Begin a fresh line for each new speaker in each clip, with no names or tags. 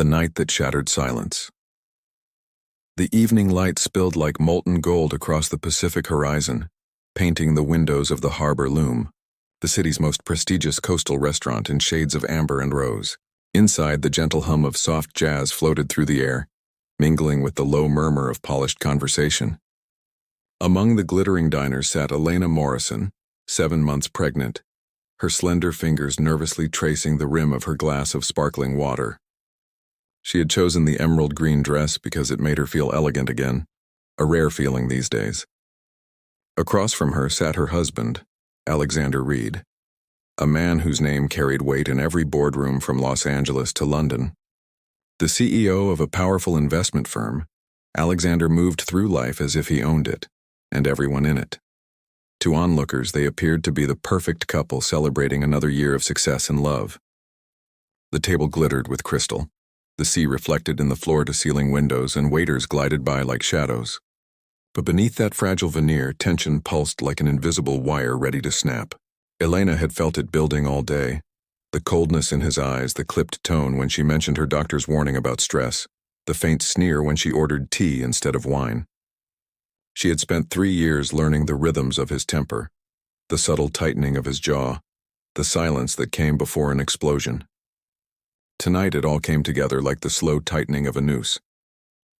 The night that shattered silence. The evening light spilled like molten gold across the Pacific horizon, painting the windows of the Harbor Loom, the city's most prestigious coastal restaurant, in shades of amber and rose. Inside, the gentle hum of soft jazz floated through the air, mingling with the low murmur of polished conversation. Among the glittering diners sat Elena Morrison, 7 months pregnant, her slender fingers nervously tracing the rim of her glass of sparkling water. She had chosen the emerald green dress because it made her feel elegant again, a rare feeling these days. Across from her sat her husband, Alexander Reed, a man whose name carried weight in every boardroom from Los Angeles to London. The CEO of a powerful investment firm, Alexander moved through life as if he owned it, and everyone in it. To onlookers, they appeared to be the perfect couple celebrating another year of success and love. The table glittered with crystal, the sea reflected in the floor-to-ceiling windows, and waiters glided by like shadows. But beneath that fragile veneer, tension pulsed like an invisible wire ready to snap. Elena had felt it building all day. The coldness in his eyes, the clipped tone when she mentioned her doctor's warning about stress, the faint sneer when she ordered tea instead of wine. She had spent 3 years learning the rhythms of his temper, the subtle tightening of his jaw, the silence that came before an explosion. Tonight it all came together like the slow tightening of a noose.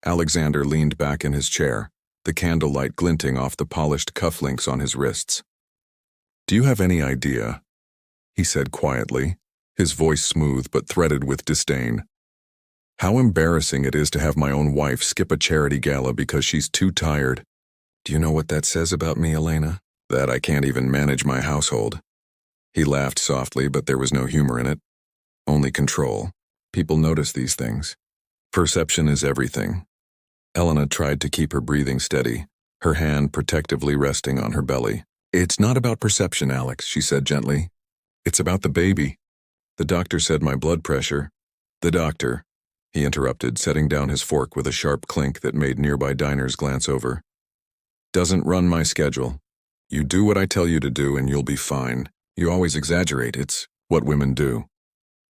Alexander leaned back in his chair, the candlelight glinting off the polished cufflinks on his wrists. "Do you have any idea?" he said quietly, his voice smooth but threaded with disdain. "How embarrassing it is to have my own wife skip a charity gala because she's too tired. Do you know what that says about me, Elena? That I can't even manage my household." He laughed softly, but there was no humor in it. Only control. People notice these things. Perception is everything. Elena tried to keep her breathing steady, her hand protectively resting on her belly. "It's not about perception, Alex," she said gently. "It's about the baby. The doctor said my blood pressure—" "The doctor," he interrupted, setting down his fork with a sharp clink that made nearby diners glance over, "doesn't run my schedule. You do what I tell you to do and you'll be fine. You always exaggerate. It's what women do."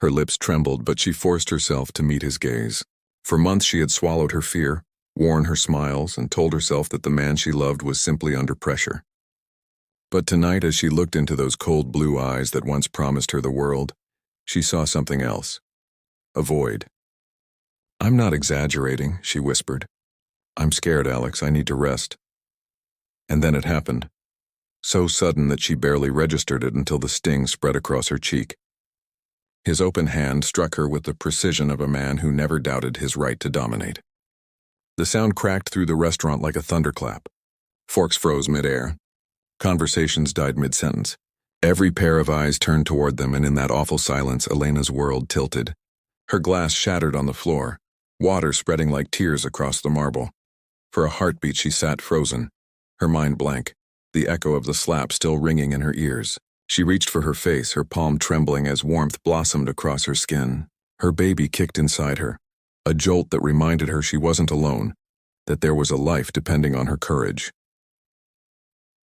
Her lips trembled, but she forced herself to meet his gaze. For months she had swallowed her fear, worn her smiles, and told herself that the man she loved was simply under pressure. But tonight, as she looked into those cold blue eyes that once promised her the world, she saw something else. A void. "I'm not exaggerating," she whispered. "I'm scared, Alex. I need to rest." And then it happened. So sudden that she barely registered it until the sting spread across her cheek. His open hand struck her with the precision of a man who never doubted his right to dominate. The sound cracked through the restaurant like a thunderclap. Forks froze mid-air. Conversations died mid-sentence. Every pair of eyes turned toward them, and in that awful silence, Elena's world tilted. Her glass shattered on the floor, water spreading like tears across the marble. For a heartbeat she sat frozen, her mind blank, the echo of the slap still ringing in her ears. She reached for her face, her palm trembling as warmth blossomed across her skin. Her baby kicked inside her, a jolt that reminded her she wasn't alone, that there was a life depending on her courage.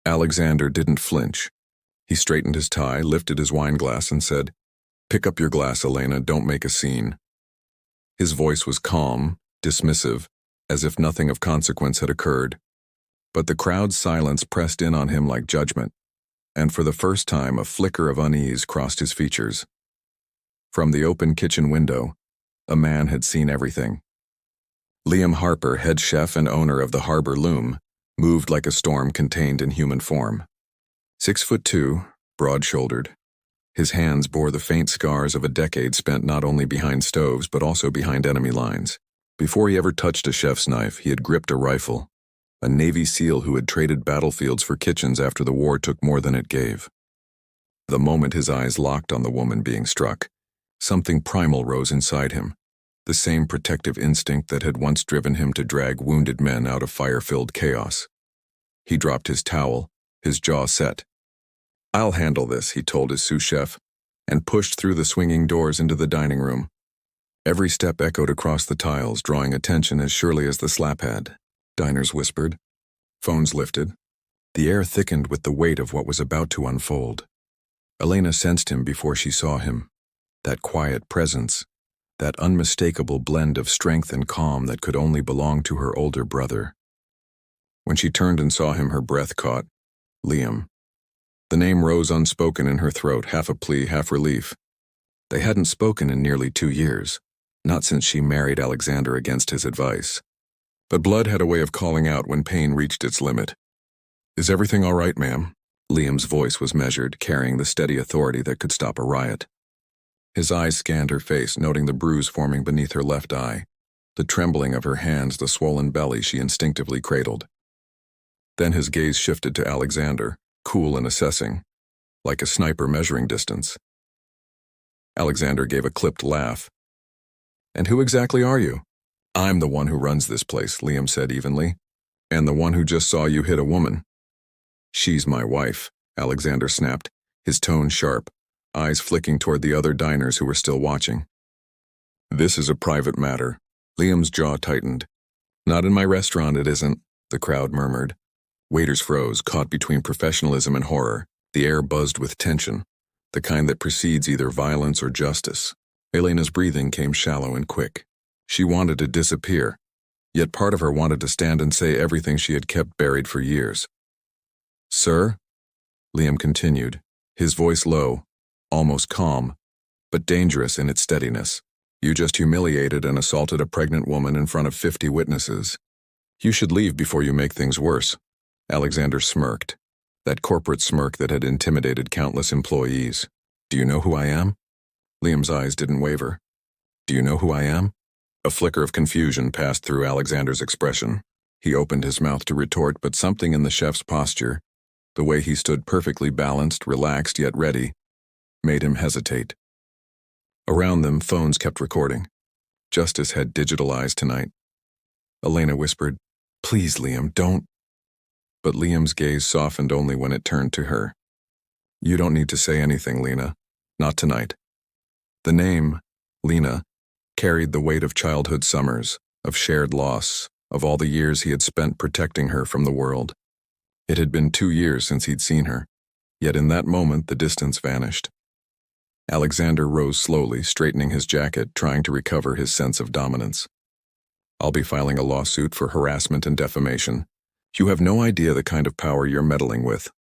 Alexander didn't flinch. He straightened his tie, lifted his wine glass, and said, "Pick up your glass, Elena, don't make a scene." His voice was calm, dismissive, as if nothing of consequence had occurred. But the crowd's silence pressed in on him like judgment, and for the first time a flicker of unease crossed his features. From the open kitchen window, a man had seen everything. Liam Harper, head chef and owner of the Harbor Loom, moved like a storm contained in human form. 6'2", broad-shouldered. His hands bore the faint scars of a decade spent not only behind stoves but also behind enemy lines. Before he ever touched a chef's knife, he had gripped a rifle, a Navy SEAL who had traded battlefields for kitchens after the war took more than it gave. The moment his eyes locked on the woman being struck, something primal rose inside him, the same protective instinct that had once driven him to drag wounded men out of fire-filled chaos. He dropped his towel, his jaw set. "I'll handle this," he told his sous chef, and pushed through the swinging doors into the dining room. Every step echoed across the tiles, drawing attention as surely as the slap had. Diners whispered. Phones lifted. The air thickened with the weight of what was about to unfold. Elena sensed him before she saw him. That quiet presence, that unmistakable blend of strength and calm that could only belong to her older brother. When she turned and saw him, her breath caught. Liam. The name rose unspoken in her throat, half a plea, half relief. They hadn't spoken in nearly 2 years, not since she married Alexander against his advice. But blood had a way of calling out when pain reached its limit. "Is everything all right, ma'am?" Liam's voice was measured, carrying the steady authority that could stop a riot. His eyes scanned her face, noting the bruise forming beneath her left eye, the trembling of her hands, the swollen belly she instinctively cradled. Then his gaze shifted to Alexander, cool and assessing, like a sniper measuring distance. Alexander gave a clipped laugh. "And who exactly are you?" "I'm the one who runs this place," Liam said evenly, "and the one who just saw you hit a woman." "She's my wife," Alexander snapped, his tone sharp, eyes flicking toward the other diners who were still watching. "This is a private matter." Liam's jaw tightened. "Not in my restaurant, it isn't," the crowd murmured. Waiters froze, caught between professionalism and horror. The air buzzed with tension, the kind that precedes either violence or justice. Elena's breathing came shallow and quick. She wanted to disappear, yet part of her wanted to stand and say everything she had kept buried for years. "Sir?" Liam continued, his voice low, almost calm, but dangerous in its steadiness. "You just humiliated and assaulted a pregnant woman in front of 50 witnesses. You should leave before you make things worse." Alexander smirked, that corporate smirk that had intimidated countless employees. "Do you know who I am?" Liam's eyes didn't waver. "Do you know who I am?" A flicker of confusion passed through Alexander's expression. He opened his mouth to retort, but something in the chef's posture, the way he stood perfectly balanced, relaxed yet ready, made him hesitate. Around them, phones kept recording. Justice had digital eyes tonight. Elena whispered, "Please, Liam, don't." But Liam's gaze softened only when it turned to her. "You don't need to say anything, Lena. Not tonight." The name, Lena, carried the weight of childhood summers, of shared loss, of all the years he had spent protecting her from the world. It had been 2 years since he'd seen her, yet in that moment the distance vanished. Alexander rose slowly, straightening his jacket, trying to recover his sense of dominance. "I'll be filing a lawsuit for harassment and defamation. You have no idea the kind of power you're meddling with."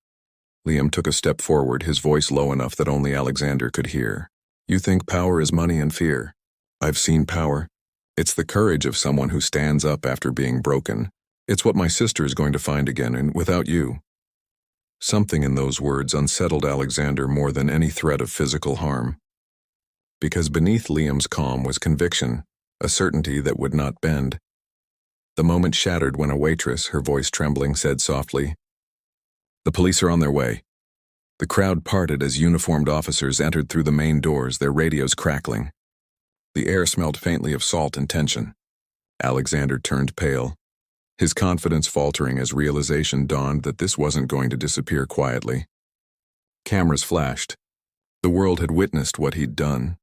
Liam took a step forward, his voice low enough that only Alexander could hear. "You think power is money and fear. I've seen power. It's the courage of someone who stands up after being broken. It's what my sister is going to find again, and without you." Something in those words unsettled Alexander more than any threat of physical harm. Because beneath Liam's calm was conviction, a certainty that would not bend. The moment shattered when a waitress, her voice trembling, said softly, "The police are on their way." The crowd parted as uniformed officers entered through the main doors, their radios crackling. The air smelled faintly of salt and tension. Alexander turned pale, his confidence faltering as realization dawned that this wasn't going to disappear quietly. Cameras flashed. The world had witnessed what he'd done.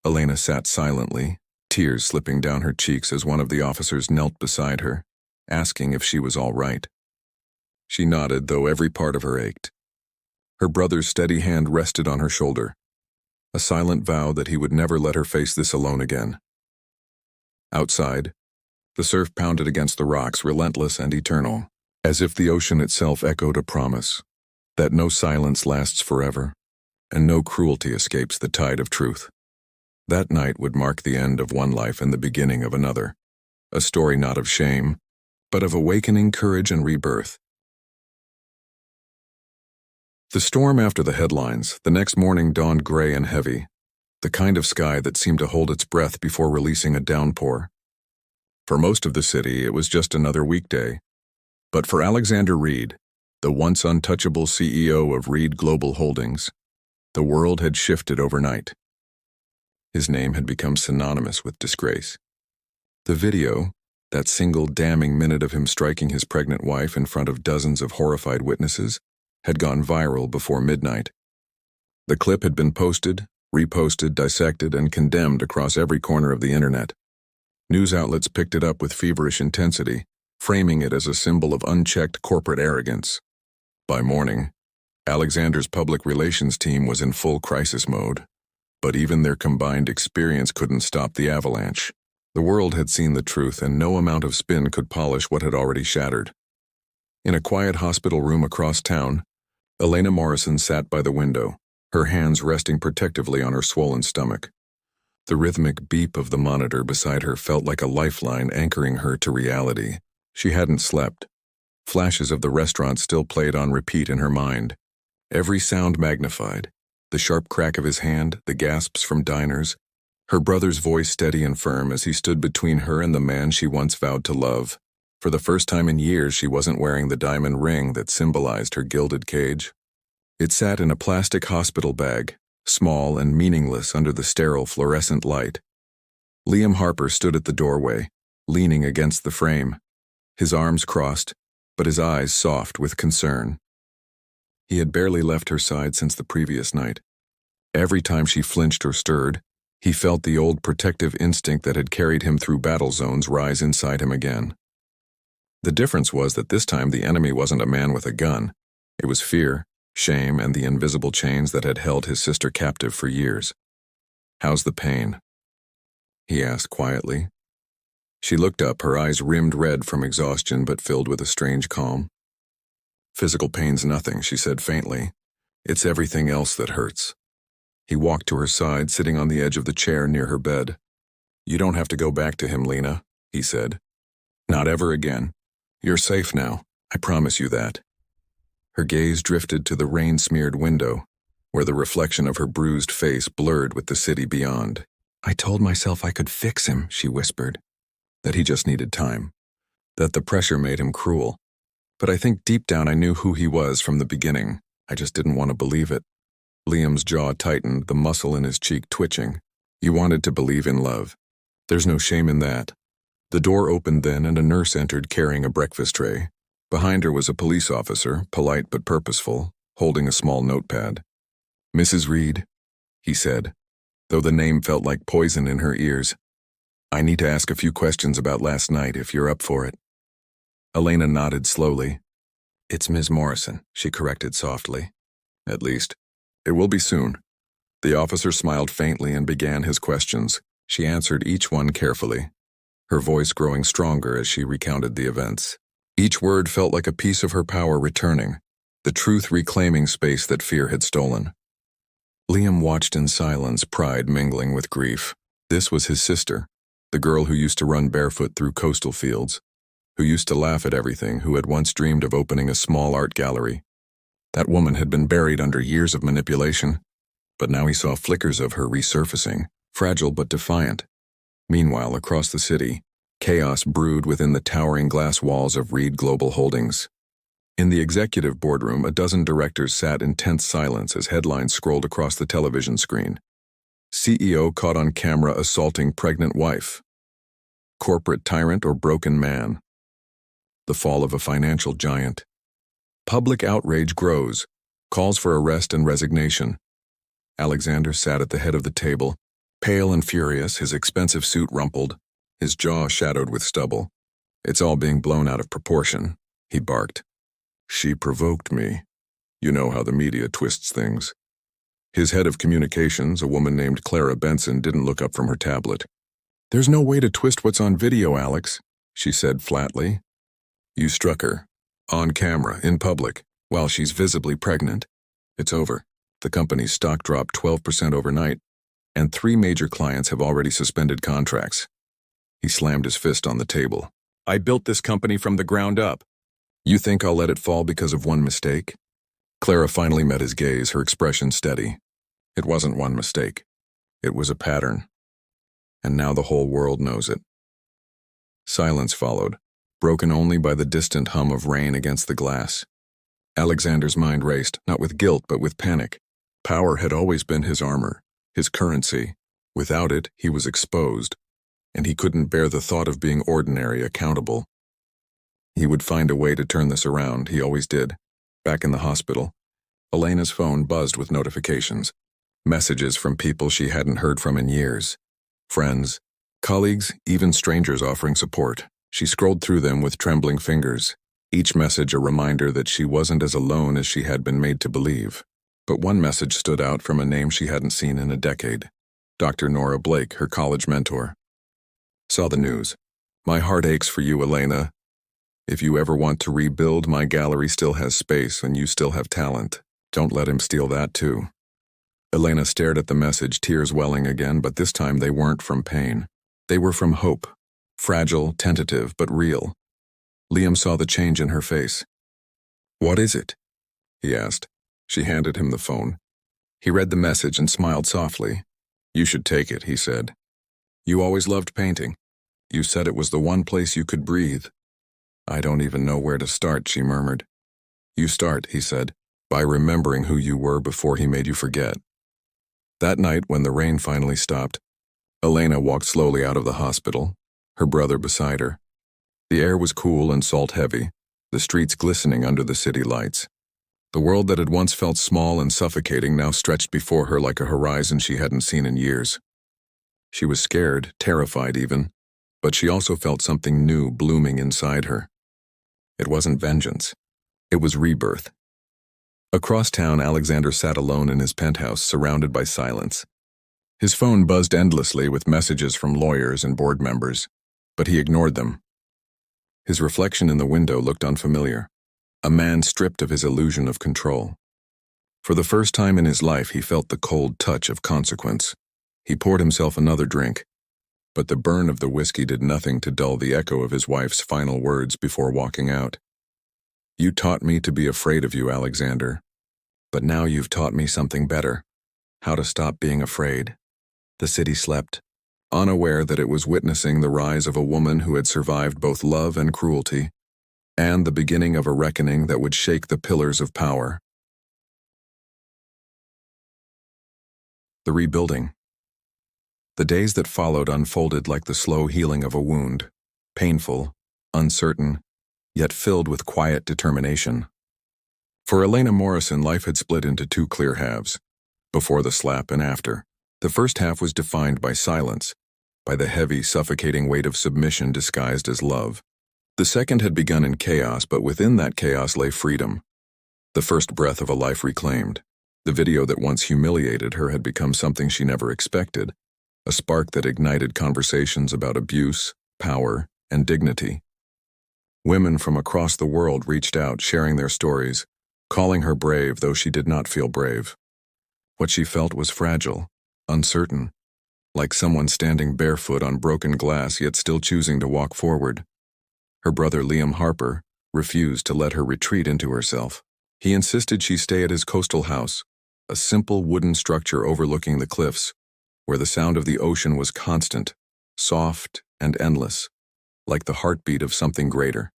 Elena sat silently, tears slipping down her cheeks as one of the officers knelt beside her, asking if she was all right. She nodded, though every part of her ached. Her brother's steady hand rested on her shoulder, a silent vow that he would never let her face this alone again. Outside, the surf pounded against the rocks, relentless and eternal, as if the ocean itself echoed a promise that no silence lasts forever, and no cruelty escapes the tide of truth. That night would mark the end of one life and the beginning of another, a story not of shame, but of awakening, courage, and rebirth. The storm after the headlines, the next morning dawned gray and heavy, the kind of sky that seemed to hold its breath before releasing a downpour. For most of the city, it was just another weekday. But for Alexander Reed, the once untouchable CEO of Reed Global Holdings, the world had shifted overnight. His name had become synonymous with disgrace. The video, that single damning minute of him striking his pregnant wife in front of dozens of horrified witnesses, had gone viral before midnight. The clip had been posted, reposted, dissected, and condemned across every corner of the internet. News outlets picked it up with feverish intensity, framing it as a symbol of unchecked corporate arrogance. By morning, Alexander's public relations team was in full crisis mode. But even their combined experience couldn't stop the avalanche. The world had seen the truth, and no amount of spin could polish what had already shattered. In a quiet hospital room across town, Elena Morrison sat by the window, her hands resting protectively on her swollen stomach. The rhythmic beep of the monitor beside her felt like a lifeline anchoring her to reality. She hadn't slept. Flashes of the restaurant still played on repeat in her mind. Every sound magnified. The sharp crack of his hand, the gasps from diners, her brother's voice steady and firm as he stood between her and the man she once vowed to love. For the first time in years, she wasn't wearing the diamond ring that symbolized her gilded cage. It sat in a plastic hospital bag, small and meaningless under the sterile fluorescent light. Liam Harper stood at the doorway, leaning against the frame, his arms crossed, but his eyes soft with concern. He had barely left her side since the previous night. Every time she flinched or stirred, he felt the old protective instinct that had carried him through battle zones rise inside him again. The difference was that this time the enemy wasn't a man with a gun. It was fear, shame, and the invisible chains that had held his sister captive for years. "How's the pain?" he asked quietly. She looked up, her eyes rimmed red from exhaustion but filled with a strange calm. "Physical pain's nothing," she said faintly. "It's everything else that hurts." He walked to her side, sitting on the edge of the chair near her bed. "You don't have to go back to him, Lena," he said. "Not ever again. You're safe now, I promise you that." Her gaze drifted to the rain-smeared window, where the reflection of her bruised face blurred with the city beyond. "I told myself I could fix him," she whispered. "That he just needed time. That the pressure made him cruel. But I think deep down I knew who he was from the beginning. I just didn't want to believe it." Liam's jaw tightened, the muscle in his cheek twitching. "You wanted to believe in love. There's no shame in that." The door opened then, and a nurse entered carrying a breakfast tray. Behind her was a police officer, polite but purposeful, holding a small notepad. "Mrs. Reed," he said, though the name felt like poison in her ears. "I need to ask a few questions about last night, if you're up for it." Elena nodded slowly. "It's Ms. Morrison," she corrected softly. "At least, it will be soon." The officer smiled faintly and began his questions. She answered each one carefully, her voice growing stronger as she recounted the events. Each word felt like a piece of her power returning, the truth reclaiming space that fear had stolen. Liam watched in silence, pride mingling with grief. This was his sister, the girl who used to run barefoot through coastal fields, who used to laugh at everything, who had once dreamed of opening a small art gallery. That woman had been buried under years of manipulation, but now he saw flickers of her resurfacing, fragile but defiant. Meanwhile, across the city, chaos brewed within the towering glass walls of Reed Global Holdings. In the executive boardroom, a dozen directors sat in tense silence as headlines scrolled across the television screen. CEO caught on camera assaulting pregnant wife. Corporate tyrant or broken man. The fall of a financial giant. Public outrage grows, calls for arrest and resignation. Alexander sat at the head of the table, pale and furious, his expensive suit rumpled, his jaw shadowed with stubble. "It's all being blown out of proportion," he barked. "She provoked me. You know how the media twists things." His head of communications, a woman named Clara Benson, didn't look up from her tablet. "There's no way to twist what's on video, Alex," she said flatly. "You struck her. On camera, in public, while she's visibly pregnant. It's over. The company's stock dropped 12% overnight, and 3 major clients have already suspended contracts." He slammed his fist on the table. "I built this company from the ground up. You think I'll let it fall because of one mistake?" Clara finally met his gaze, her expression steady. It wasn't one mistake. It was a pattern. And now the whole world knows it. Silence followed, broken only by the distant hum of rain against the glass. Alexander's mind raced, not with guilt but with panic. Power had always been his armor, his currency. Without it, he was exposed, and he couldn't bear the thought of being ordinary, accountable. He would find a way to turn this around, he always did. Back in the hospital, Elena's phone buzzed with notifications, messages from people she hadn't heard from in years. Friends, colleagues, even strangers offering support. She scrolled through them with trembling fingers, each message a reminder that she wasn't as alone as she had been made to believe. But one message stood out from a name she hadn't seen in a decade. Dr. Nora Blake, her college mentor. Saw the news. My heart aches for you, Elena. If you ever want to rebuild, my gallery still has space and you still have talent. Don't let him steal that too. Elena stared at the message, tears welling again, but this time they weren't from pain. They were from hope. Fragile, tentative, but real. Liam saw the change in her face. What is it? He asked. She handed him the phone. He read the message and smiled softly. You should take it, he said. You always loved painting. You said it was the one place you could breathe. I don't even know where to start, she murmured. You start, he said, by remembering who you were before he made you forget. That night, when the rain finally stopped, Elena walked slowly out of the hospital, her brother beside her. The air was cool and salt-heavy, the streets glistening under the city lights. The world that had once felt small and suffocating now stretched before her like a horizon she hadn't seen in years. She was scared, terrified even, but she also felt something new blooming inside her. It wasn't vengeance. It was rebirth. Across town, Alexander sat alone in his penthouse, surrounded by silence. His phone buzzed endlessly with messages from lawyers and board members, but he ignored them. His reflection in the window looked unfamiliar, a man stripped of his illusion of control. For the first time in his life, he felt the cold touch of consequence. He poured himself another drink, but the burn of the whiskey did nothing to dull the echo of his wife's final words before walking out. You taught me to be afraid of you, Alexander. But now you've taught me something better. How to stop being afraid. The city slept, unaware that it was witnessing the rise of a woman who had survived both love and cruelty, and the beginning of a reckoning that would shake the pillars of power. The rebuilding. The days that followed unfolded like the slow healing of a wound, painful, uncertain, yet filled with quiet determination. For Elena Morrison, life had split into two clear halves, before the slap and after. The first half was defined by silence, by the heavy, suffocating weight of submission disguised as love. The second had begun in chaos, but within that chaos lay freedom, the first breath of a life reclaimed. The video that once humiliated her had become something she never expected, a spark that ignited conversations about abuse, power, and dignity. Women from across the world reached out, sharing their stories, calling her brave, though she did not feel brave. What she felt was fragile, uncertain, like someone standing barefoot on broken glass yet still choosing to walk forward. Her brother Liam Harper refused to let her retreat into herself. He insisted she stay at his coastal house, a simple wooden structure overlooking the cliffs, where the sound of the ocean was constant, soft, and endless, like the heartbeat of something greater.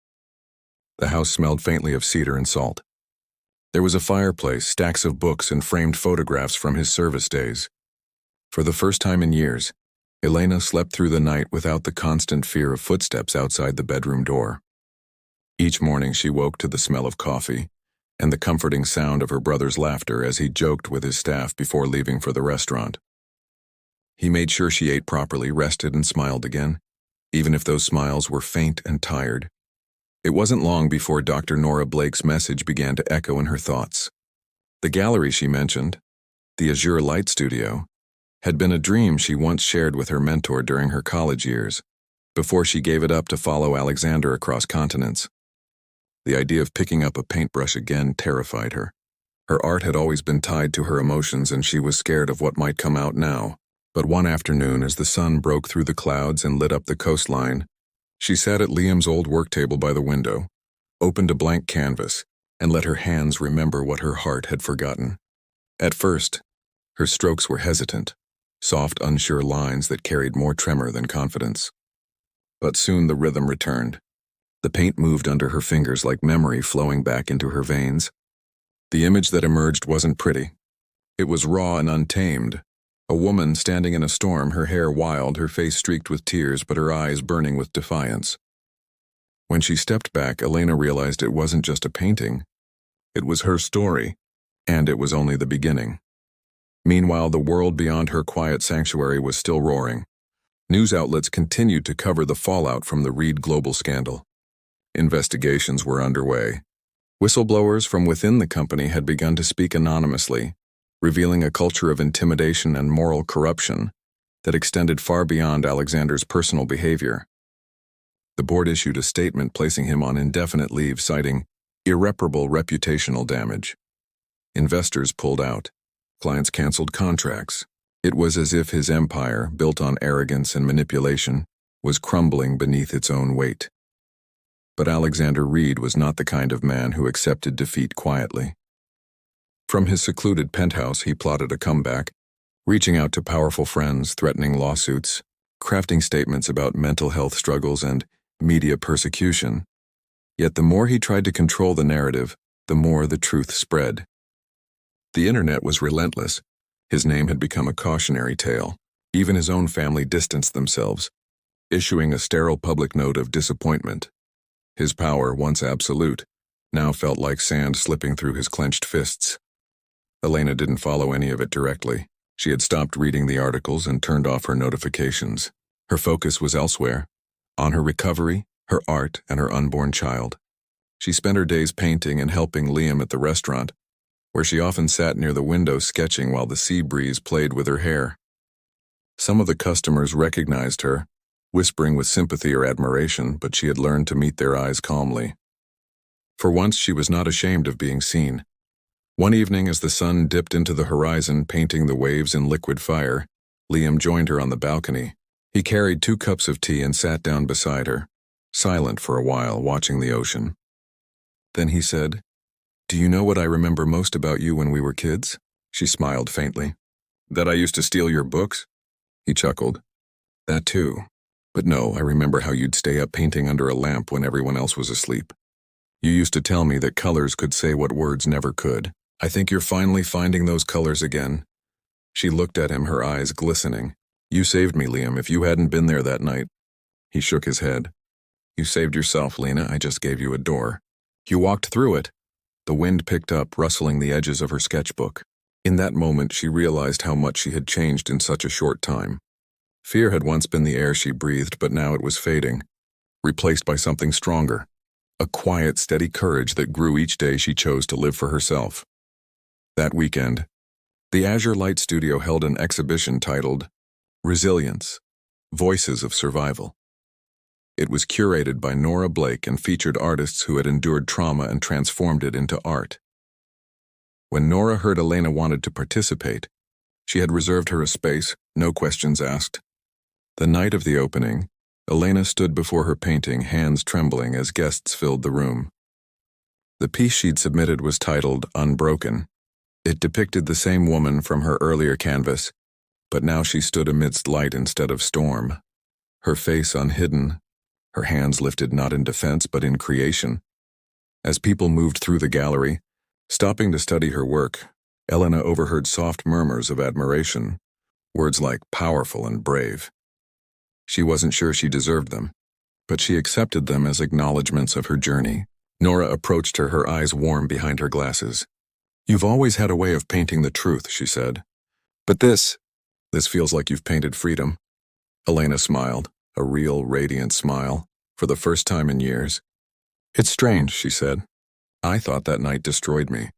The house smelled faintly of cedar and salt. There was a fireplace, stacks of books, and framed photographs from his service days. For the first time in years, Elena slept through the night without the constant fear of footsteps outside the bedroom door. Each morning she woke to the smell of coffee and the comforting sound of her brother's laughter as he joked with his staff before leaving for the restaurant. He made sure she ate properly, rested, and smiled again, even if those smiles were faint and tired. It wasn't long before Dr. Nora Blake's message began to echo in her thoughts. The gallery she mentioned, the Azure Light Studio, had been a dream she once shared with her mentor during her college years, before she gave it up to follow Alexander across continents. The idea of picking up a paintbrush again terrified her. Her art had always been tied to her emotions, and she was scared of what might come out now. But one afternoon, as the sun broke through the clouds and lit up the coastline, she sat at Liam's old work table by the window, opened a blank canvas, and let her hands remember what her heart had forgotten. At first, her strokes were hesitant, soft, unsure lines that carried more tremor than confidence. But soon the rhythm returned. The paint moved under her fingers like memory flowing back into her veins. The image that emerged wasn't pretty. It was raw and untamed. A woman standing in a storm, her hair wild, her face streaked with tears, but her eyes burning with defiance. When she stepped back, Elena realized it wasn't just a painting. It was her story, and it was only the beginning. Meanwhile, the world beyond her quiet sanctuary was still roaring. News outlets continued to cover the fallout from the Reed Global scandal. Investigations were underway. Whistleblowers from within the company had begun to speak anonymously, revealing a culture of intimidation and moral corruption that extended far beyond Alexander's personal behavior. The board issued a statement placing him on indefinite leave, citing irreparable reputational damage. Investors pulled out. Clients canceled contracts. It was as if his empire, built on arrogance and manipulation, was crumbling beneath its own weight. But Alexander Reed was not the kind of man who accepted defeat quietly. From his secluded penthouse, he plotted a comeback, reaching out to powerful friends, threatening lawsuits, crafting statements about mental health struggles and media persecution. Yet the more he tried to control the narrative, the more the truth spread. The internet was relentless. His name had become a cautionary tale. Even his own family distanced themselves, issuing a sterile public note of disappointment. His power, once absolute, now felt like sand slipping through his clenched fists. Elena didn't follow any of it directly. She had stopped reading the articles and turned off her notifications. Her focus was elsewhere, on her recovery, her art, and her unborn child. She spent her days painting and helping Liam at the restaurant, where she often sat near the window sketching while the sea breeze played with her hair. Some of the customers recognized her, whispering with sympathy or admiration, but she had learned to meet their eyes calmly. For once, she was not ashamed of being seen. One evening, as the sun dipped into the horizon, painting the waves in liquid fire, Liam joined her on the balcony. He carried 2 cups of tea and sat down beside her, silent for a while, watching the ocean. Then he said, "Do you know what I remember most about you when we were kids?" She smiled faintly. "That I used to steal your books?" He chuckled. "That too. But no, I remember how you'd stay up painting under a lamp when everyone else was asleep. You used to tell me that colors could say what words never could. I think you're finally finding those colors again." She looked at him, her eyes glistening. "You saved me, Liam. If you hadn't been there that night." He shook his head. "You saved yourself, Lena. I just gave you a door. You walked through it." The wind picked up, rustling the edges of her sketchbook. In that moment, she realized how much she had changed in such a short time. Fear had once been the air she breathed, but now it was fading, replaced by something stronger, a quiet, steady courage that grew each day she chose to live for herself. That weekend, the Azure Light Studio held an exhibition titled Resilience, Voices of Survival. It was curated by Nora Blake and featured artists who had endured trauma and transformed it into art. When Nora heard Elena wanted to participate, she had reserved her a space, no questions asked. The night of the opening, Elena stood before her painting, hands trembling as guests filled the room. The piece she'd submitted was titled Unbroken. It depicted the same woman from her earlier canvas, but now she stood amidst light instead of storm, her face unhidden, her hands lifted not in defense but in creation. As people moved through the gallery, stopping to study her work, Elena overheard soft murmurs of admiration, words like powerful and brave. She wasn't sure she deserved them, but she accepted them as acknowledgments of her journey. Nora approached her, her eyes warm behind her glasses. "You've always had a way of painting the truth," she said. "But this feels like you've painted freedom." Elena smiled, a real, radiant smile, for the first time in years. "It's strange," she said. "I thought that night destroyed me,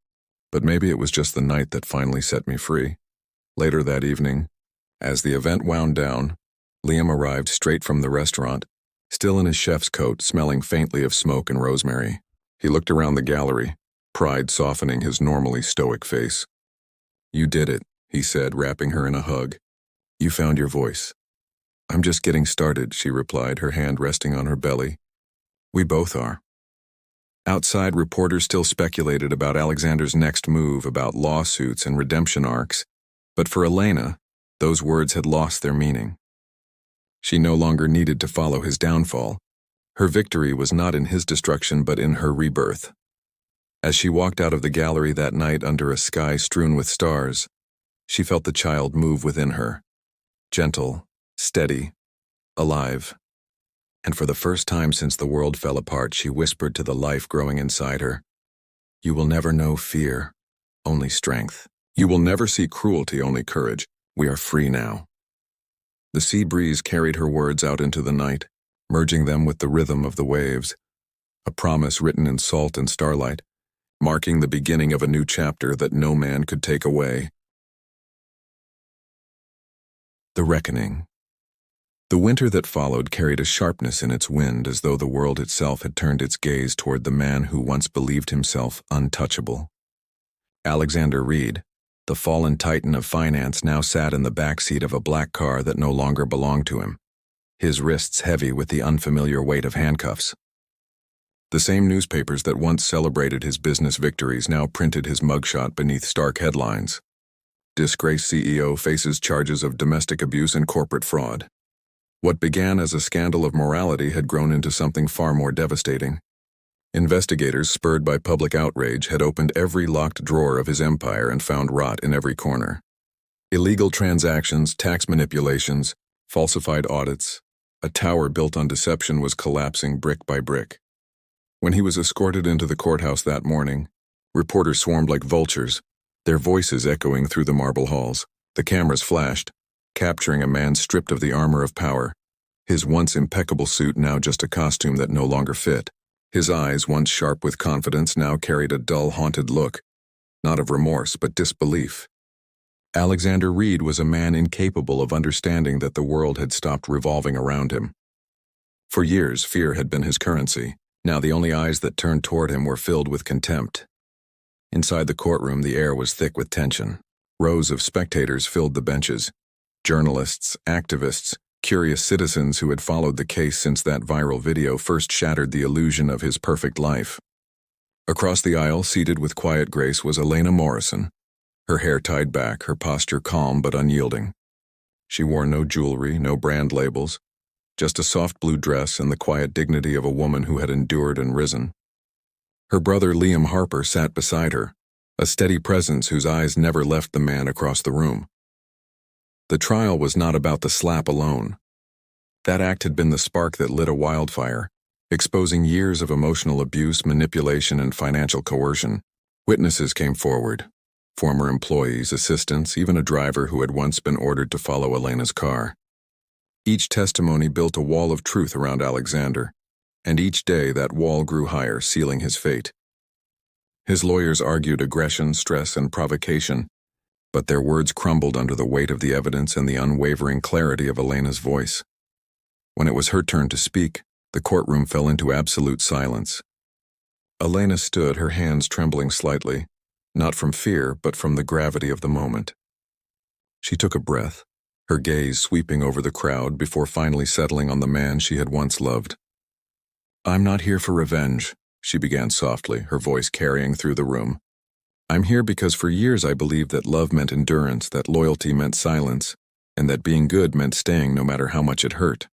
but maybe it was just the night that finally set me free." Later that evening, as the event wound down, Liam arrived straight from the restaurant, still in his chef's coat, smelling faintly of smoke and rosemary. He looked around the gallery, pride softening his normally stoic face. "You did it," he said, wrapping her in a hug. "You found your voice." "I'm just getting started," she replied, her hand resting on her belly. "We both are." Outside, reporters still speculated about Alexander's next move, about lawsuits and redemption arcs, but for Elena, those words had lost their meaning. She no longer needed to follow his downfall. Her victory was not in his destruction but in her rebirth. As she walked out of the gallery that night under a sky strewn with stars, she felt the child move within her, gentle, steady, alive. And for the first time since the world fell apart, she whispered to the life growing inside her, "You will never know fear, only strength. You will never see cruelty, only courage. We are free now." The sea breeze carried her words out into the night, merging them with the rhythm of the waves, a promise written in salt and starlight. marking the beginning of a new chapter that no man could take away. The Reckoning. The winter that followed carried a sharpness in its wind, as though the world itself had turned its gaze toward the man who once believed himself untouchable. Alexander Reed, the fallen titan of finance, now sat in the backseat of a black car that no longer belonged to him, his wrists heavy with the unfamiliar weight of handcuffs. The same newspapers that once celebrated his business victories now printed his mugshot beneath stark headlines. Disgraced CEO faces charges of domestic abuse and corporate fraud. What began as a scandal of morality had grown into something far more devastating. Investigators, spurred by public outrage, had opened every locked drawer of his empire and found rot in every corner. Illegal transactions, tax manipulations, falsified audits. A tower built on deception was collapsing brick by brick. When he was escorted into the courthouse that morning, reporters swarmed like vultures, their voices echoing through the marble halls. The cameras flashed, capturing a man stripped of the armor of power, his once impeccable suit now just a costume that no longer fit. His eyes, once sharp with confidence, now carried a dull, haunted look, not of remorse but disbelief. Alexander Reed was a man incapable of understanding that the world had stopped revolving around him. For years, fear had been his currency. Now the only eyes that turned toward him were filled with contempt. Inside the courtroom, the air was thick with tension. Rows of spectators filled the benches. Journalists, activists, curious citizens who had followed the case since that viral video first shattered the illusion of his perfect life. Across the aisle, seated with quiet grace, was Elena Morrison, her hair tied back, her posture calm but unyielding. She wore no jewelry, no brand labels, just a soft blue dress and the quiet dignity of a woman who had endured and risen. Her brother Liam Harper sat beside her, a steady presence whose eyes never left the man across the room. The trial was not about the slap alone. That act had been the spark that lit a wildfire, exposing years of emotional abuse, manipulation, and financial coercion. Witnesses came forward, former employees, assistants, even a driver who had once been ordered to follow Elena's car. Each testimony built a wall of truth around Alexander, and each day that wall grew higher, sealing his fate. His lawyers argued aggression, stress, and provocation, but their words crumbled under the weight of the evidence and the unwavering clarity of Elena's voice. When it was her turn to speak, the courtroom fell into absolute silence. Elena stood, her hands trembling slightly, not from fear, but from the gravity of the moment. She took a breath, her gaze sweeping over the crowd before finally settling on the man she had once loved. "I'm not here for revenge," she began softly, her voice carrying through the room. "I'm here because for years I believed that love meant endurance, that loyalty meant silence, and that being good meant staying no matter how much it hurt.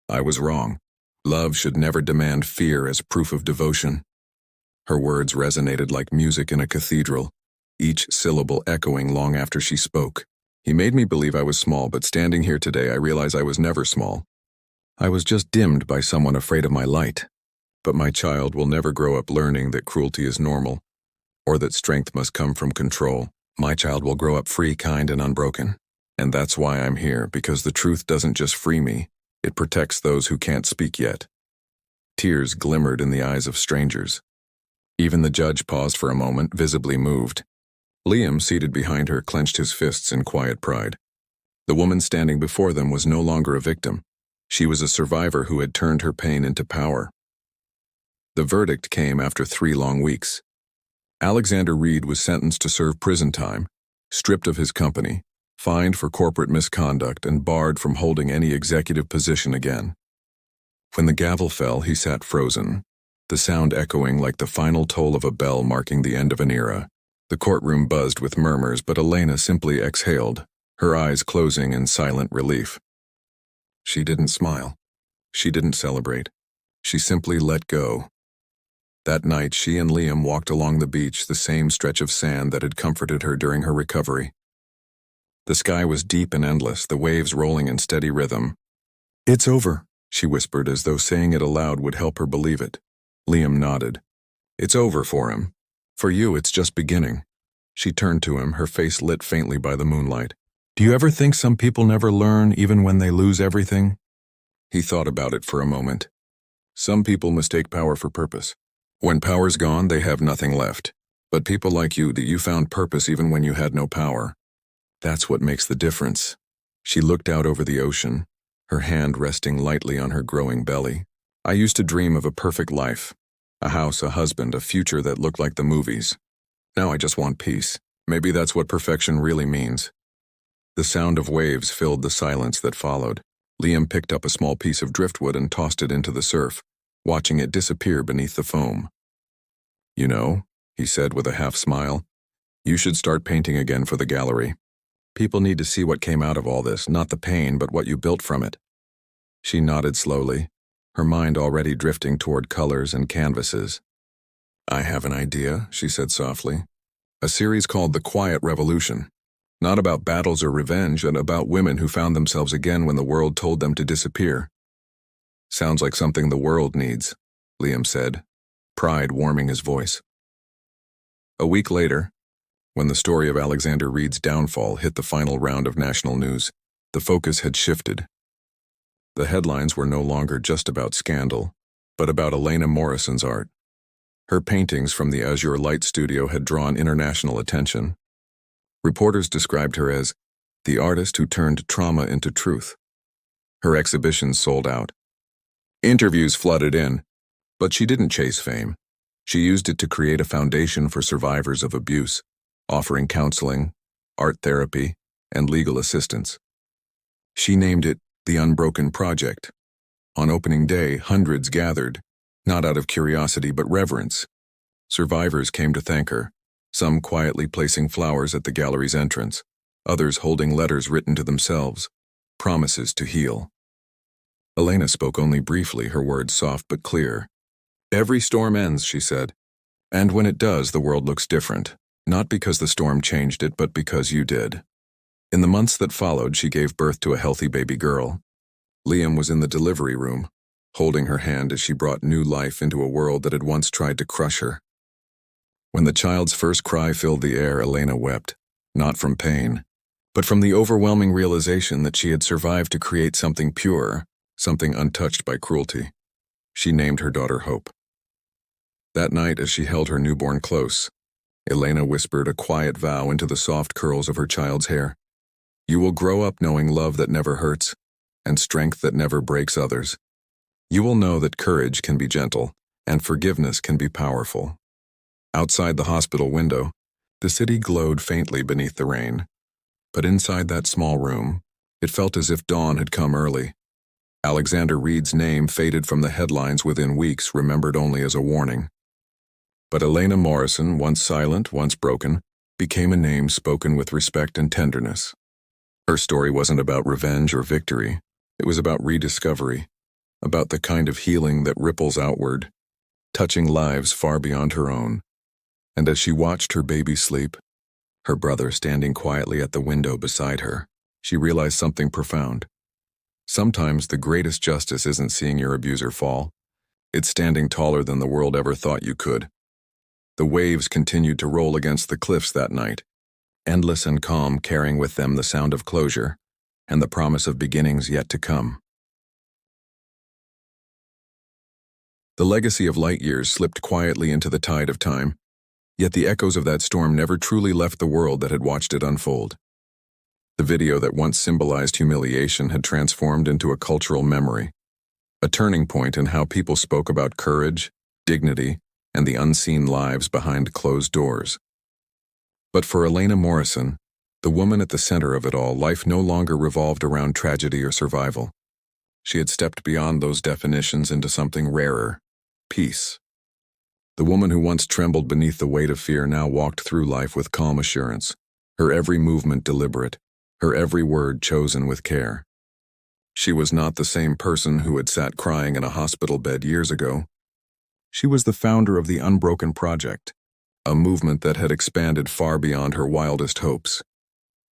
I was wrong. Love should never demand fear as proof of devotion." Her words resonated like music in a cathedral, each syllable echoing long after she spoke. "He made me believe I was small, but standing here today I realize I was never small. I was just dimmed by someone afraid of my light. But my child will never grow up learning that cruelty is normal, or that strength must come from control. My child will grow up free, kind, and unbroken. And that's why I'm here, because the truth doesn't just free me, it protects those who can't speak yet." Tears glimmered in the eyes of strangers. Even the judge paused for a moment, visibly moved. Liam, seated behind her, clenched his fists in quiet pride. The woman standing before them was no longer a victim. She was a survivor who had turned her pain into power. The verdict came after 3 long weeks. Alexander Reed was sentenced to serve prison time, stripped of his company, fined for corporate misconduct, and barred from holding any executive position again. When the gavel fell, he sat frozen, the sound echoing like the final toll of a bell marking the end of an era. The courtroom buzzed with murmurs, but Elena simply exhaled, her eyes closing in silent relief. She didn't smile. She didn't celebrate. She simply let go. That night, she and Liam walked along the beach, the same stretch of sand that had comforted her during her recovery. The sky was deep and endless, the waves rolling in steady rhythm. "It's over," she whispered, as though saying it aloud would help her believe it. Liam nodded. "It's over for him. For you, it's just beginning." She turned to him, her face lit faintly by the moonlight. "Do you ever think some people never learn, even when they lose everything?" He thought about it for a moment. Some people mistake power for purpose. When power's gone, they have nothing left. But people like you, that you found purpose even when you had no power. That's what makes the difference. She looked out over the ocean, her hand resting lightly on her growing belly. I used to dream of a perfect life. A house, a husband, a future that looked like the movies. Now I just want peace. Maybe that's what perfection really means. The sound of waves filled the silence that followed. Liam picked up a small piece of driftwood and tossed it into the surf, watching it disappear beneath the foam. "You know," he said with a half-smile, "you should start painting again for the gallery. People need to see what came out of all this, not the pain, but what you built from it." She nodded slowly, her mind already drifting toward colors and canvases. "I have an idea," she said softly. "A series called The Quiet Revolution. Not about battles or revenge, but about women who found themselves again when the world told them to disappear." "Sounds like something the world needs," Liam said, pride warming his voice. A week later, when the story of Alexander Reed's downfall hit the final round of national news, the focus had shifted. The headlines were no longer just about scandal, but about Elena Morrison's art. Her paintings from the Azure Light Studio had drawn international attention. Reporters described her as the artist who turned trauma into truth. Her exhibitions sold out. Interviews flooded in, but she didn't chase fame. She used it to create a foundation for survivors of abuse, offering counseling, art therapy, and legal assistance. She named it the Unbroken Project. On opening day, hundreds gathered, not out of curiosity but reverence. Survivors came to thank her, some quietly placing flowers at the gallery's entrance, others holding letters written to themselves, promises to heal. Elena spoke only briefly, her words soft but clear. "Every storm ends," she said. "And when it does, the world looks different, not because the storm changed it, but because you did." In the months that followed, she gave birth to a healthy baby girl. Liam was in the delivery room, holding her hand as she brought new life into a world that had once tried to crush her. When the child's first cry filled the air, Elena wept, not from pain, but from the overwhelming realization that she had survived to create something pure, something untouched by cruelty. She named her daughter Hope. That night, as she held her newborn close, Elena whispered a quiet vow into the soft curls of her child's hair. "You will grow up knowing love that never hurts, and strength that never breaks others. You will know that courage can be gentle, and forgiveness can be powerful." Outside the hospital window, the city glowed faintly beneath the rain. But inside that small room, it felt as if dawn had come early. Alexander Reed's name faded from the headlines within weeks, remembered only as a warning. But Elena Morrison, once silent, once broken, became a name spoken with respect and tenderness. Her story wasn't about revenge or victory. It was about rediscovery, about the kind of healing that ripples outward, touching lives far beyond her own. And as she watched her baby sleep, her brother standing quietly at the window beside her, she realized something profound. Sometimes the greatest justice isn't seeing your abuser fall. It's standing taller than the world ever thought you could. The waves continued to roll against the cliffs that night, endless and calm, carrying with them the sound of closure and the promise of beginnings yet to come. The legacy of light years slipped quietly into the tide of time, yet the echoes of that storm never truly left the world that had watched it unfold. The video that once symbolized humiliation had transformed into a cultural memory, a turning point in how people spoke about courage, dignity, and the unseen lives behind closed doors. But for Elena Morrison, the woman at the center of it all, life no longer revolved around tragedy or survival. She had stepped beyond those definitions into something rarer: peace. The woman who once trembled beneath the weight of fear now walked through life with calm assurance, her every movement deliberate, her every word chosen with care. She was not the same person who had sat crying in a hospital bed years ago. She was the founder of the Unbroken Project, a movement that had expanded far beyond her wildest hopes.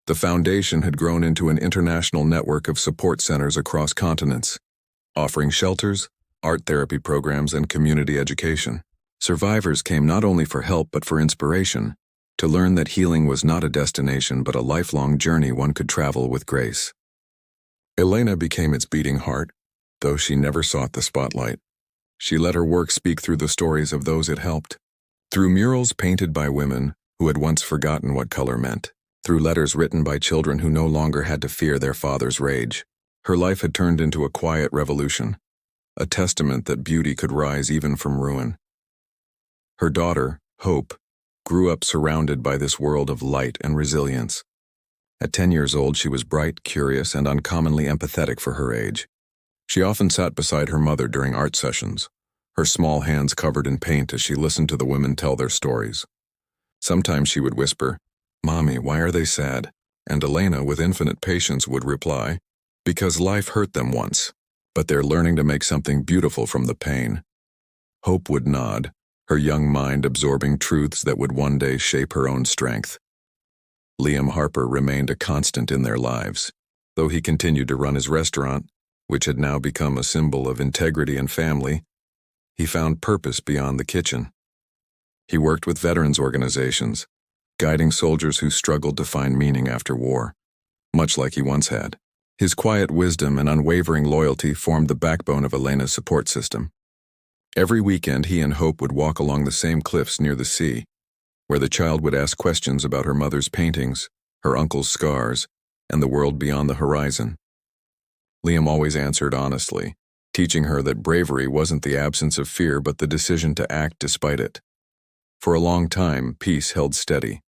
The foundation had grown into an international network of support centers across continents, offering shelters, art therapy programs, and community education. Survivors came not only for help but for inspiration, to learn that healing was not a destination but a lifelong journey one could travel with grace. Elena became its beating heart, though she never sought the spotlight. She let her work speak through the stories of those it helped. Through murals painted by women who had once forgotten what color meant. Through letters written by children who no longer had to fear their father's rage. Her life had turned into a quiet revolution, a testament that beauty could rise even from ruin. Her daughter, Hope, grew up surrounded by this world of light and resilience. At 10 years old, she was bright, curious, and uncommonly empathetic for her age. She often sat beside her mother during art sessions, her small hands covered in paint as she listened to the women tell their stories. Sometimes she would whisper, "Mommy, why are they sad?" And Elena, with infinite patience, would reply, "Because life hurt them once, but they're learning to make something beautiful from the pain." Hope would nod, her young mind absorbing truths that would one day shape her own strength. Liam Harper remained a constant in their lives. Though he continued to run his restaurant, which had now become a symbol of integrity and family, he found purpose beyond the kitchen. He worked with veterans organizations, guiding soldiers who struggled to find meaning after war, much like he once had. His quiet wisdom and unwavering loyalty formed the backbone of Elena's support system. Every weekend, he and Hope would walk along the same cliffs near the sea, where the child would ask questions about her mother's paintings, her uncle's scars, and the world beyond the horizon. Liam always answered honestly, teaching her that bravery wasn't the absence of fear but the decision to act despite it. For a long time, peace held steady.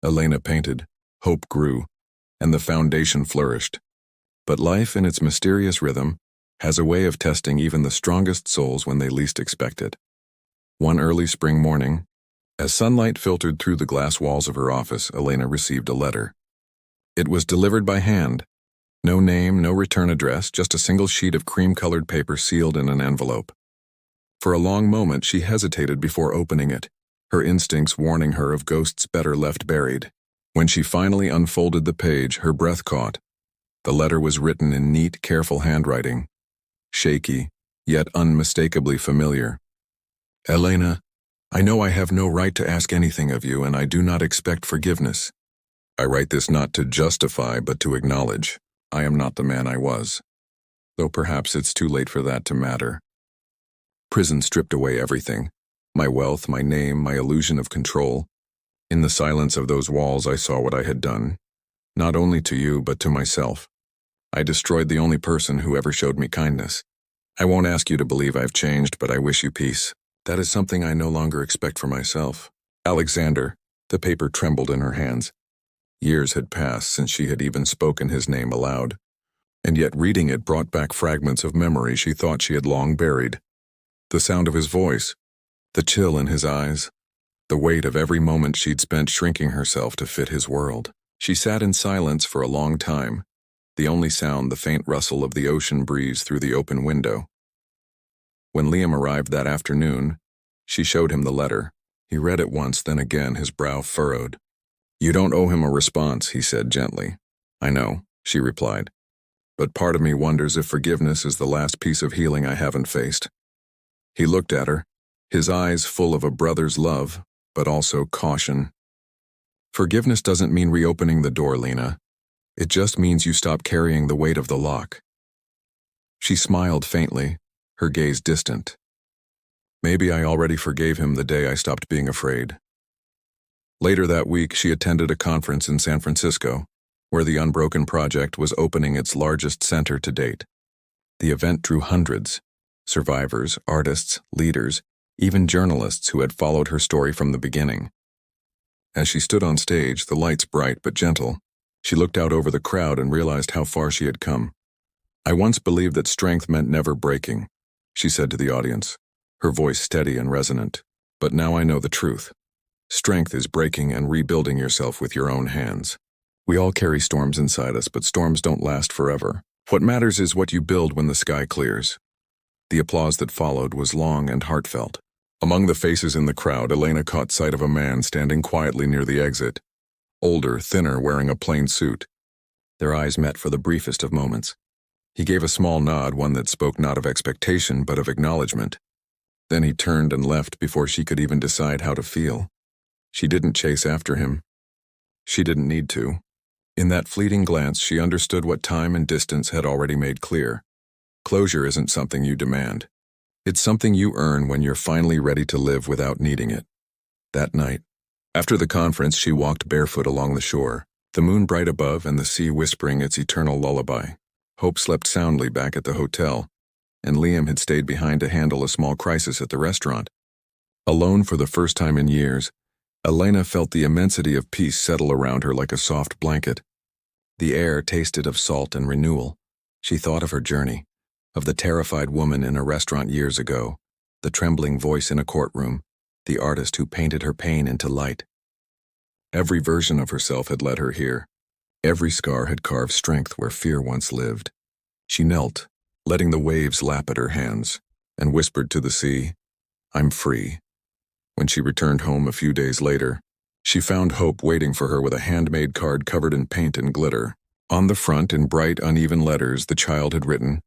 Elena painted, Hope grew, and the foundation flourished. But life, in its mysterious rhythm, has a way of testing even the strongest souls when they least expect it. One early spring morning, as sunlight filtered through the glass walls of her office, Elena received a letter. It was delivered by hand. No name, no return address, just a single sheet of cream-colored paper sealed in an envelope. For a long moment, she hesitated before opening it, her instincts warning her of ghosts better left buried. When she finally unfolded the page, her breath caught. The letter was written in neat, careful handwriting, shaky, yet unmistakably familiar. "Elena, I know I have no right to ask anything of you, and I do not expect forgiveness. I write this not to justify, but to acknowledge. I am not the man I was, though perhaps it's too late for that to matter. Prison stripped away everything, my wealth, my name, my illusion of control. In the silence of those walls, I saw what I had done, not only to you, but to myself. I destroyed the only person who ever showed me kindness. I won't ask you to believe I've changed, but I wish you peace. That is something I no longer expect for myself. Alexander." The paper trembled in her hands. Years had passed since she had even spoken his name aloud, and yet reading it brought back fragments of memory she thought she had long buried. The sound of his voice, the chill in his eyes, the weight of every moment she'd spent shrinking herself to fit his world. She sat in silence for a long time, the only sound the faint rustle of the ocean breeze through the open window. When Liam arrived that afternoon, she showed him the letter. He read it once, then again, his brow furrowed. "You don't owe him a response," he said gently. "I know," she replied. "But part of me wonders if forgiveness is the last piece of healing I haven't faced." He looked at her, his eyes full of a brother's love, but also caution. "Forgiveness doesn't mean reopening the door, Lena. It just means you stop carrying the weight of the lock." She smiled faintly, her gaze distant. "Maybe I already forgave him the day I stopped being afraid." Later that week, she attended a conference in San Francisco, where the Unbroken Project was opening its largest center to date. The event drew hundreds, survivors, artists, leaders, even journalists who had followed her story from the beginning. As she stood on stage, the lights bright but gentle, she looked out over the crowd and realized how far she had come. "I once believed that strength meant never breaking," she said to the audience, her voice steady and resonant. "But now I know the truth. Strength is breaking and rebuilding yourself with your own hands. We all carry storms inside us, but storms don't last forever. What matters is what you build when the sky clears." The applause that followed was long and heartfelt. Among the faces in the crowd, Elena caught sight of a man standing quietly near the exit, older, thinner, wearing a plain suit. Their eyes met for the briefest of moments. He gave a small nod, one that spoke not of expectation but of acknowledgement. Then he turned and left before she could even decide how to feel. She didn't chase after him. She didn't need to. In that fleeting glance, she understood what time and distance had already made clear. Closure isn't something you demand. It's something you earn when you're finally ready to live without needing it. That night, after the conference, she walked barefoot along the shore, the moon bright above and the sea whispering its eternal lullaby. Hope slept soundly back at the hotel, and Liam had stayed behind to handle a small crisis at the restaurant. Alone for the first time in years, Elena felt the immensity of peace settle around her like a soft blanket. The air tasted of salt and renewal. She thought of her journey, of the terrified woman in a restaurant years ago, the trembling voice in a courtroom, the artist who painted her pain into light. Every version of herself had led her here. Every scar had carved strength where fear once lived. She knelt, letting the waves lap at her hands, and whispered to the sea, "I'm free." When she returned home a few days later, she found Hope waiting for her with a handmade card covered in paint and glitter. On the front, in bright, uneven letters, the child had written,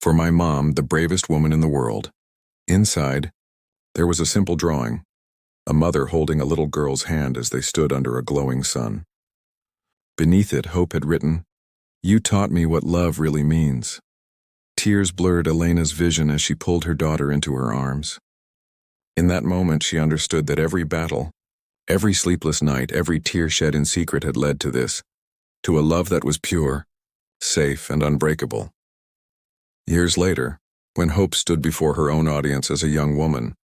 "For my mom, the bravest woman in the world." Inside, there was a simple drawing, a mother holding a little girl's hand as they stood under a glowing sun. Beneath it, Hope had written, "You taught me what love really means." Tears blurred Elena's vision as she pulled her daughter into her arms. In that moment, she understood that every battle, every sleepless night, every tear shed in secret had led to this, to a love that was pure, safe, and unbreakable. Years later, when Hope stood before her own audience as a young woman,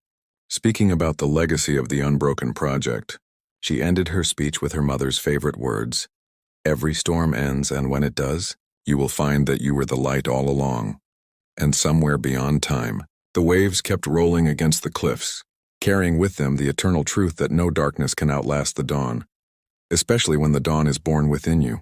speaking about the legacy of the Unbroken Project, she ended her speech with her mother's favorite words, "Every storm ends, and when it does, you will find that you were the light all along." And somewhere beyond time, the waves kept rolling against the cliffs, carrying with them the eternal truth that no darkness can outlast the dawn, especially when the dawn is born within you.